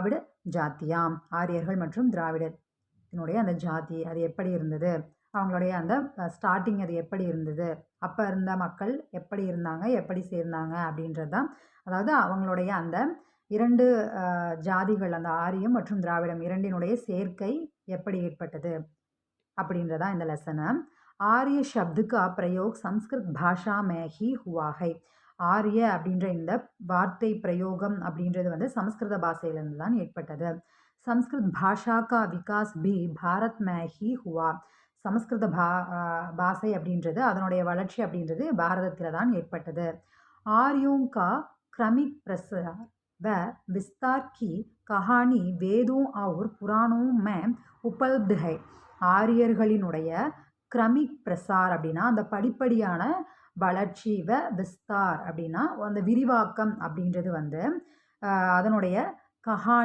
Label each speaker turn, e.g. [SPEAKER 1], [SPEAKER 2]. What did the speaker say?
[SPEAKER 1] திராவிட ஜாத்தியாம். ஆரியர்கள் மற்றும் திராவிடத்தினுடைய அந்த ஜாதி அது எப்படி இருந்தது, அவங்களுடைய அந்த ஸ்டார்டிங் அது எப்படி இருந்தது, அப்போ இருந்த மக்கள் எப்படி இருந்தாங்க, எப்படி சேர்ந்தாங்க அப்படின்றது தான். அதாவது அவங்களுடைய அந்த 2 ஜாதிகள், அந்த ஆரியம் மற்றும் திராவிடம் இரண்டினுடைய சேர்க்கை எப்படி ஏற்பட்டது அப்படின்றதா இந்த லெசனு. ஆரிய शब्द का प्रयोग संस्कृत भाषा में ही हुआ है. ஆரிய அப்படின்ற இந்த வார்த்தை பிரயோகம் அப்படின்றது வந்து சமஸ்கிருத பாஷையிலிருந்து தான் ஏற்பட்டது. संस्कृत भाषा का विकास भी भारत में ही हुआ. சமஸ்கிருத பாஷை அப்படின்றது அதனுடைய வளர்ச்சி அப்படின்றது பாரதத்தில் தான் ஏற்பட்டது. आर्यों का क्रमिक प्रसार व विस्तार की कहानी वेदों और पुराणों में उपलब्ध है. ஆரியர்களினுடைய கிரமிக் பிரசார் அப்படின்னா அந்த படிப்படியான வளர்ச்சி, விஸ்தார் அப்படின்னா அந்த விரிவாக்கம் அப்படின்றது வந்து அதனுடைய கஹானி